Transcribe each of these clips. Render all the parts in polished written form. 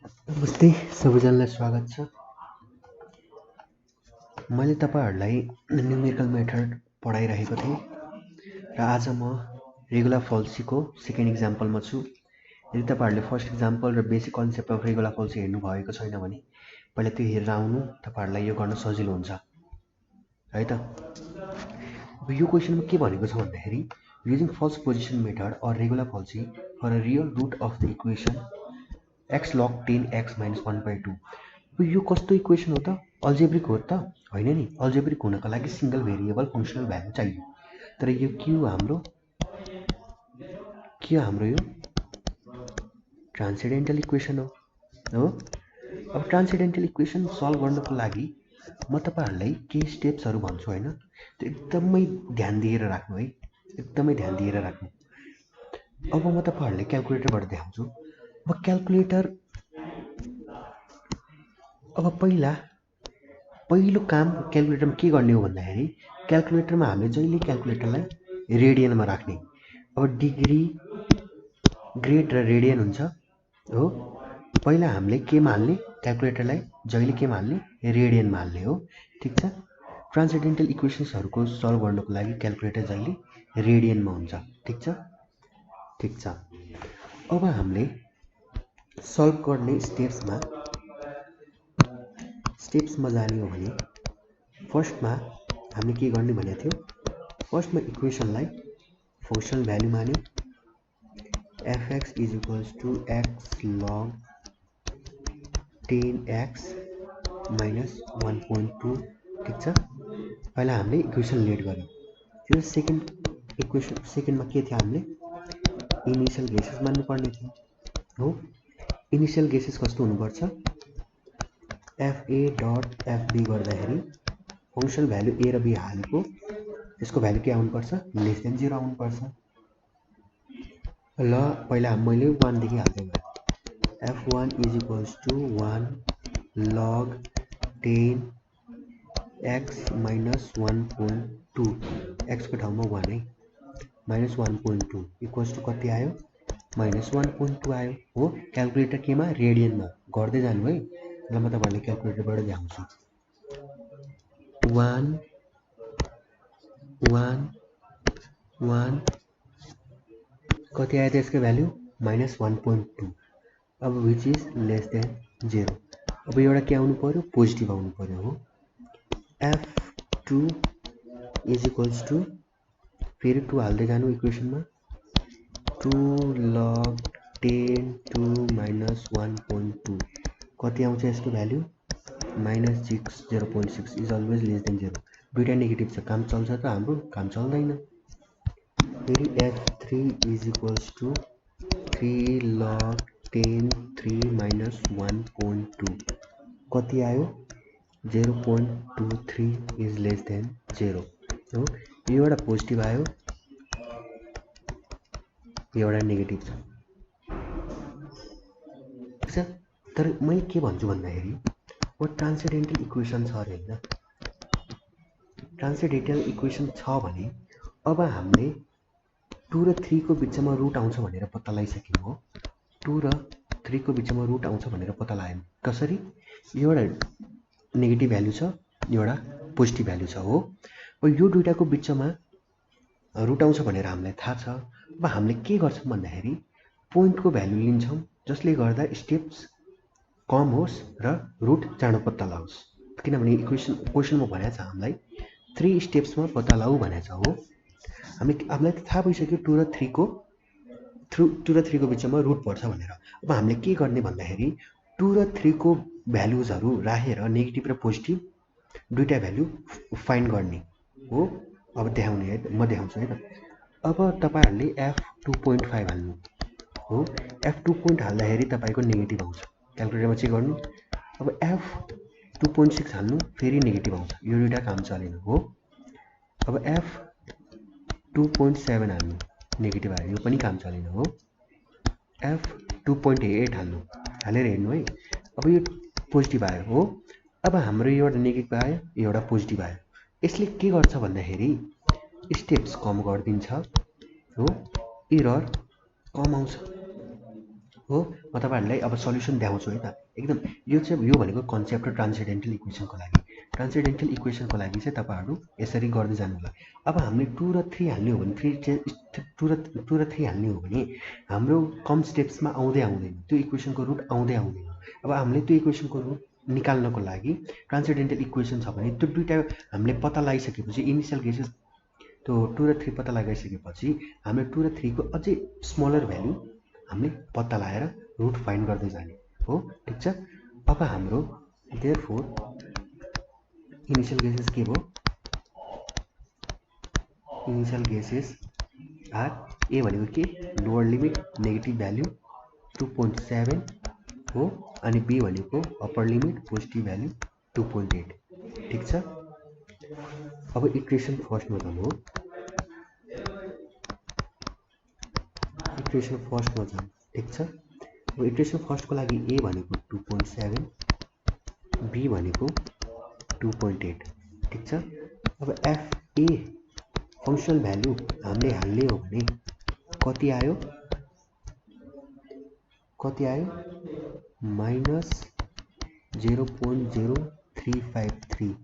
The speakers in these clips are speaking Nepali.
नमस्ते सबैजनालाई स्वागत छ। मैले तपाईहरुलाई न्युमेरिकल मेथड पढाइरहेको थिएँ र आज म रेगुलर फल्सीको सेकेन्ड एक्जाम्पलमा छु। यदि तपाईहरुले फर्स्ट एक्जाम्पल र बेसिक कन्सेप्ट अफ रेगुलर फल्सी हेर्नु भएको छैन भने पहिला त्यो हेरेर आउनु, तपाईहरुलाई यो गर्न सजिलो हुन्छ है त। अब यो क्वेशनमा के भनेको छ भन्दाखेरि using false position method or regula falsi for a real root of the equation x log 10x minus 1/2। यो कस्तो इक्वेसन हो त? अल्जेब्रिक हो त? होइन नि। अल्जेब्रिक हुनका लागि सिंगल भेरिएबल फंक्सनल भ्यालु चाहियो। तर यो के हो हाम्रो? यो ट्रान्सेन्डेन्टल इक्वेसन हो। अब ट्रान्सेन्डेन्टल इक्वेसन सल्भ गर्नको लागि म तपाईहरुलाई केही स्टेप्सहरु भन्छु हैन। त्यो एकदमै ध्यान दिएर राख्नु है। एकदमै ध्यान दिएर राख्नु। अब म तपाईहरुलाई क्याल्कुलेटरबाट देखाउँछु। अब क्याल्कुलेटर अब पहिलो काम क्याल्कुलेटरमा के गर्ने हो भन्दाखेरि क्याल्कुलेटरमा हामीले जहिले क्याल्कुलेटरलाई रेडियनमा राख्ने। अब डिग्री, ग्रेड र रेडियन हुन्छ हो। पहिला हामीले केमा हाल्ने? क्याल्कुलेटरलाई जहिले केमा हाल्ने? रेडियनमा हाल्ने हो। ठीक छ। ट्रान्सेन्डेन्टल इक्वेसन्सहरुको सल्भ गर्नको लागि क्याल्कुलेटर जहिले रेडियनमा हुन्छ। ठीक छ। ठीक छ। अब हामीले सल्भ गर्ने स्टेप्समा जाने हो भने फर्स्टमा हामीले के गर्ने भनेको थियो? फर्स्टमा इक्वेसनलाई फंक्सनल भ्यालु मान्यो। fx is equals to x log 10x minus 1.2। ठीक छ। पहिला हामीले इक्वेसन लेट गर्यौं। त्यो सेकेन्डमा के थियो? हामीले इनिशियल गेसेस मान्नु पर्ने थियो हो। इनिशियल गेसेस कस्तो हुनुपर्छ? fa डट fb गर्दाखेरि फंक्सनल भ्यालु a र b हालेको त्यसको भ्यालु के आउनुपर्छ? लेस देन 0 आउनुपर्छ। ल पहिला मैले 1 देखि हाल्दै गएँ। f1 is equals to 1 log 10 x minus 1.2। x को ठाउँमा 1 है। minus 1.2 equals to कति आयो? minus 1.2 आयो हो। क्याल्कुलेटर केमा? रेडियनमा गर्दै जानु है। ल म तपाईहरुलाई क्याल्कुलेटरबाट देखाउँछु। 1 1 1 कति आयो त्यसको भ्यालु? minus 1.2। अब विच इज लेस देन 0। अब एउटा के आउनु पर्यो? पोजिटिभ आउनु पर्यो हो। f2 इज इक्वल्स टु फेरि 2 हाल्दै जानु इक्वेसनमा। 2 log 10 2 minus 1.2 कति आउँछ यसको value? minus 6 0.6 is always less than 0। दुईटा नेगेटिभ छ। काम चल्छ त हाम्रो? काम चल्दैन। फेरि f3 is equals to 3 log 10 3 minus 1.2 कति आयो? 0.23 is less than 0 हो। यो एउटा पोजिटिभ आयो, यो एउटा नेगेटिभ छ। ठीक छ। तर मैले के भन्छु भन्दाखेरि वो ट्रान्सेन्डेन्टल इक्वेसन छ अरे हैन। ट्रान्सेन्डेन्टल इक्वेसन छ भने अब हामीले 2 र 3 को बिचमा रुट आउँछ भनेर पत्ता लगाइसक्यौं हो। 2 र 3 को बिचमा रुट आउँछ भनेर पत्ता लगायौं। कसरी? एउटा नेगेटिभ भ्यालु छ, एउटा पोजिटिभ भ्यालु छ हो। अब यो दुईटाको बिचमा रुट आउँछ भनेर हामीलाई थाहा छ। अब हामीले के गर्छौं भन्दाखेरि पोइन्टको भ्यालु लिन्छौं जसले गर्दा स्टेप्स कम होस् र रुट चाँडो पत्ता लागोस्। किनभने क्वेशनमा भनेको छ हामीलाई 3 स्टेप्समा पत्ता लगाऊ भनेको छ हो। हामीलाई त थाहा भइसक्यो 2 र 3 को बिचमा रुट पर्छ भनेर। अब हामीले के गर्ने भन्दाखेरि 2 र 3 को भ्यालुजहरु राखेर नेगेटिभ र पोजिटिभ दुईटा भ्यालु फाइन्ड गर्ने हो। अब देखाउने है, म देखाउँछु है त। अब तपाईहरुले f2.5 हाल्नु हो। f2. हाल्दाखेरि तपाईको नेगेटिभ आउँछ। क्याल्कुलेटरमा चेक गर्नु। अब f2.6 हाल्नु फेरि नेगेटिभ आउँछ। यो दुईटा काम चलेन हो। अब f2.7 हाल्नु नेगेटिभ आयो, यो पनि काम चलेन हो। f2.8 हाल्नु, हालेर हेर्नु है। अब यो पोजिटिभ आयो हो। अब हाम्रो एउटा नेगेटिभ आयो, एउटा पोजिटिभ आयो। यसले के गर्छ भन्दाखेरि स्टेप्स कम गरिदिन्छ हो। एरर कम आउँछ। हो। म तपाईँहरूलाई अब सल्युसन देखाउँछु है त। एकदम यो चाहिँ यो भनेको कन्सेप्ट र ट्रान्सेन्डेन्टल इक्वेसनको लागि। ट्रान्सेन्डेन्टल इक्वेसनको लागि चाहिँ तपाईँहरू यसरी गर्दै जानु होला। अब हामीले 2 र 3 हाल्ने हो भने 2 र 3 हाल्ने हो भने हाम्रो कम स्टेप्समा आउँदै आउँदैन, त्यो इक्वेसनको रुट आउँदै आउँदैन। अब हामीले त्यो इक्वेसनको रुट निकाल्नको लागि ट्रान्सेन्डेन्टल इक्वेसन छ भने त्यो दुईवटा हामीले पत्ता लगाइसकेपछि इनिसियल केसेस त्यो 2 र 3 पत्ता लगाइसकेपछि हामीले 2 र 3 को अझै स्मलर भ्यालु हामीले पत्ता लगाएर रुट फाइन्ड गर्दै जाने हो। ठिक छ। अब हाम्रो देयरफोर इनिसियल गेसेस के भयो? इनिसियल गेसेस आर ए भनेको के? लोअर लिमिट नेगेटिभ भ्यालु 2.7 हो, अनि बी भनेको अप्पर लिमिट पोजिटिभ भ्यालु 2.8। ठिक छ। अब इक्वेसन फर्स्टमा जानु हो। इक्वेसन फर्स्टमा जानु। ठिक छ। अब इक्वेसन फर्स्टको लागि ए भनेको 2.7, बी भनेको 2.8। ठिक छ। अब एफ ए फङ्सनल भ्यालु हामीले हाल्ने हो भने कति आयो? कति आयो? -0.0353।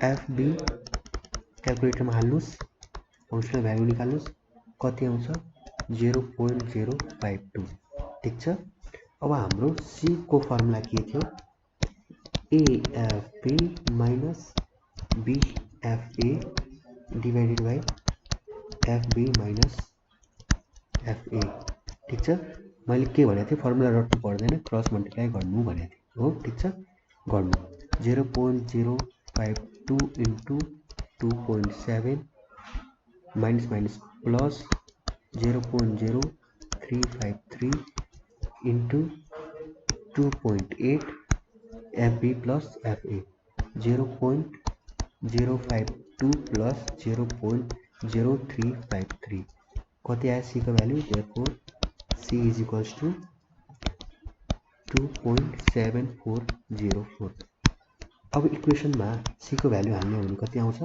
एफबी क्यालकुलेटरमा हाल्नुहोस्, फङ्सनल भ्यालु निकाल्नुहोस्, कति आउँछ? 0.052। ठिक छ। अब हाम्रो सी को फर्मुला के थियो? AFB minus BFA divided by FB minus FA. ठिक छ। मैले के भनेको थिएँ? फर्मुला रट्नु पर्दैन, क्रस मल्टिप्लाई गर्नु भनेको थिएँ हो। ठिक छ। गर्नु 0.052 into 2.7 minus minus plus 0.0353 into 2.8 FB plus FA 0.052 plus 0.0353 कति आयो सी को value? Therefore C is equals to 2.7404। अब इक्वेसनमा सी को भ्यालु हाल्ने हो भने कति आउँछ?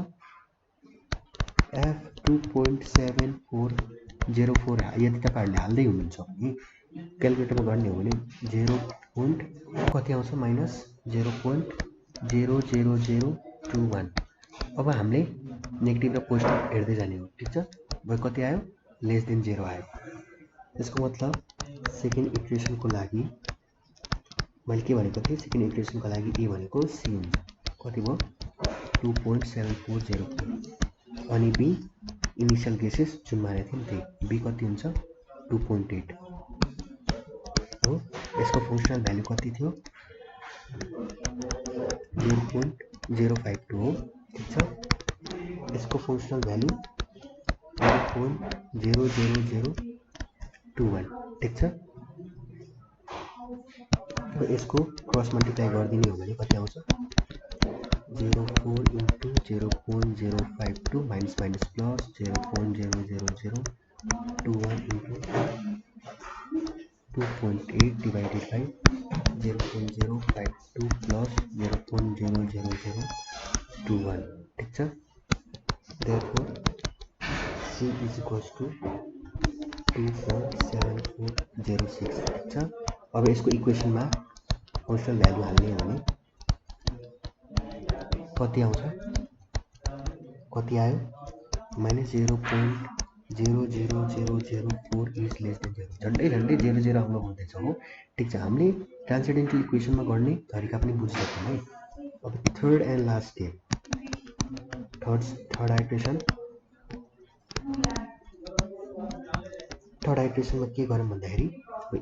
एफ 2.7404। यदि तपाईँहरूले हाल्दै हुनुहुन्छ भने क्यालकुलेटरमा गर्ने हो भने 0. कति आउँछ? माइनस 0.00021। अब हामीले नेगेटिभ र पोजिटिभ हेर्दै जाने हो। ठिक छ। अब कति आयो? लेस देन 0 आयो। यसको मतलब सेकेन्ड इक्वेसनको लागि मैले के भनेको थिएँ? सेकेन्ड इक्वेसनको लागि ए भनेको सी हुन्छ। कति भयो? 2.7404। अनि बी इनिसियल गेसेस जुन मानेको थियौँ त्यही। बी कति हुन्छ? 2.8 हो। यसको फङ्सनल भ्यालु कति थियो? 0.052 हो। ठिक छ। यसको फङ्सनल भ्यालु 0.00021। ठिक छ। अब यसको क्रस मल्टिप्लाई गरिदिने हो भने कति आउँछ? 0.4 into 0.052 minus minus plus 0.00021 into 2.8 divided by 0.052 plus 0.00021। ठिक छ। Therefore C is equals to 2.7406। ठिक छ। अब यसको इक्वेसनमा फङ्सनल भ्यालु हाल्ने हो भने कति आउँछ? कति आयो? Minus 0.00004 is less than 0। झन्डै 0 आउनु हुँदैछ हो। ठिक छ। हामीले ट्रान्सेन्डेन्टल इक्वेसनमा गर्ने तरिका पनि बुझिसक्यौँ है। अब third and last step, third iteration. Third आइट्रेसनमा के गरौँ भन्दाखेरि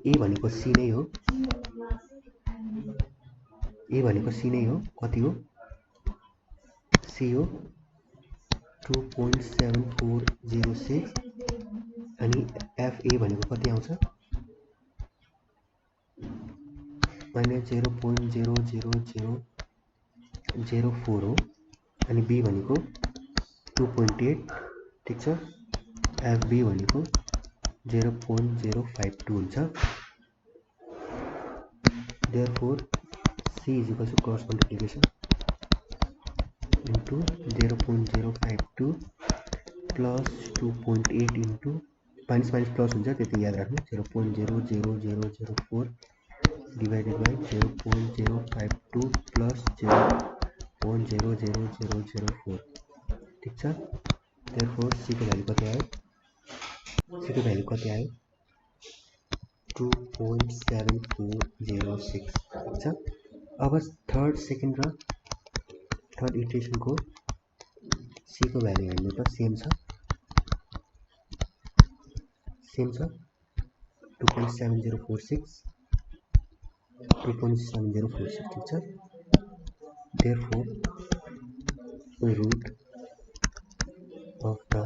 ए भनेको सी नै हो। ए भनेको सी नै हो। कति हो? सी हो 2.7406 अनि एफए भनेको कति आउँछ? माइनस 0.00004 हो। अनि बी भनेको 2.8। ठिक छ। एफबी भनेको 0.052 हुन्छ। Therefore C is equals to cross multiplication into 0.052 plus 2.8 into minus minus plus हुन्छ त्यति याद राख्नु 0.00004 डिवाइडेड बाई 0.052 प्लस 0.00004 ठीक छ देयरफोर c को भ्यालु कति आयो c को भ्यालु कति आयो 2.7406 ठीक छ अब थर्ड सेकेन्ड र थर्ड इटरेसन को c को भ्यालु हेर्नु त सेम छ 2.7046 ठीक छ therefore root of the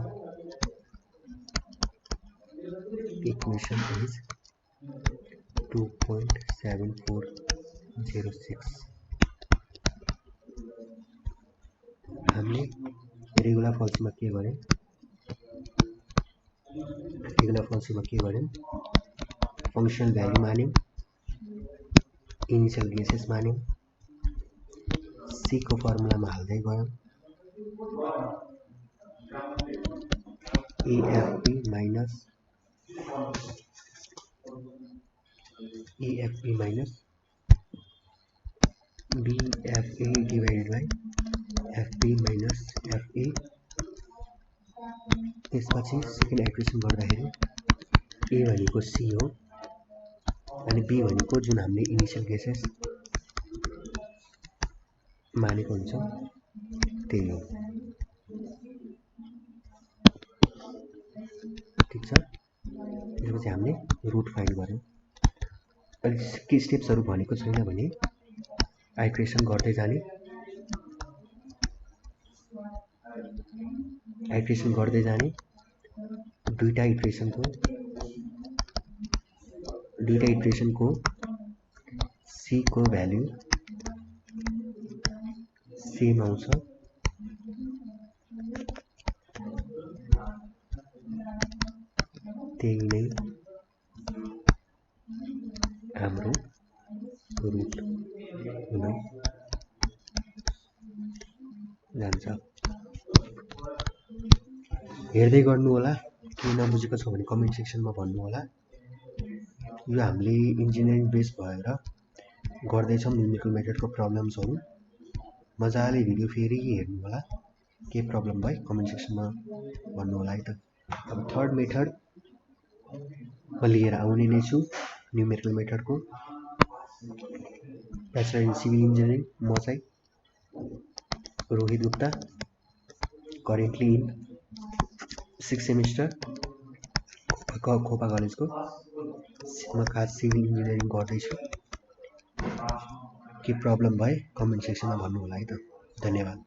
equation is 2.7406 हामीले रेगुलर फंक्सनमा के गर्यौं फंक्शन भ्यालु मान्यौं इनिशियल गेसेस मान्यौं c को फर्मुलामा हाल्दै गयौं afp minus bfa divided by fp minus fa त्यसपछि सेकेन्ड इटरेसन गर्दाखेरि a भनेको c हो अनि b भनेको जुन हामीले इनिशियल गेसेस मानेको हुन्छ त्यही हो ठीक छ त्यसपछि हामीले रुट फाइन्ड गर्यौं अनि के स्टेप्सहरु भनेको छैन भने आइट्रेसन गर्दै जाने दुईटा इटरेसन को c को भ्यालु सेम आउँछ त्यही नै हाम्रो रुट हुन जान्छ हेर्दै गर्नु होला के नबुझेको छ भने कमेन्ट सेक्सनमा भन्नु होला यो हामीले इन्जिनियरिङ बेस भएर गर्दै छौं न्यूमेरिकल मेथडको प्रब्लम्सहरु मजाले भिडियो फेरि हेर्नु होला के प्रब्लम भयो कमेन्ट सेक्सनमा भन्नु होला है त अब थर्ड मेथड म लिएर आउने नै छु न्यूमेरिकल मेथडको ब्याचलर इन सिभिल इन्जिनियरिङ म चाहिँ Rohit Gupta currently in 6th semester Khwopa कलेजको म खास सिभिल इन्जिनियरिङ गर्दैछु के प्रब्लम भए कमेन्ट सेक्सनमा भन्नु होला है त धन्यवाद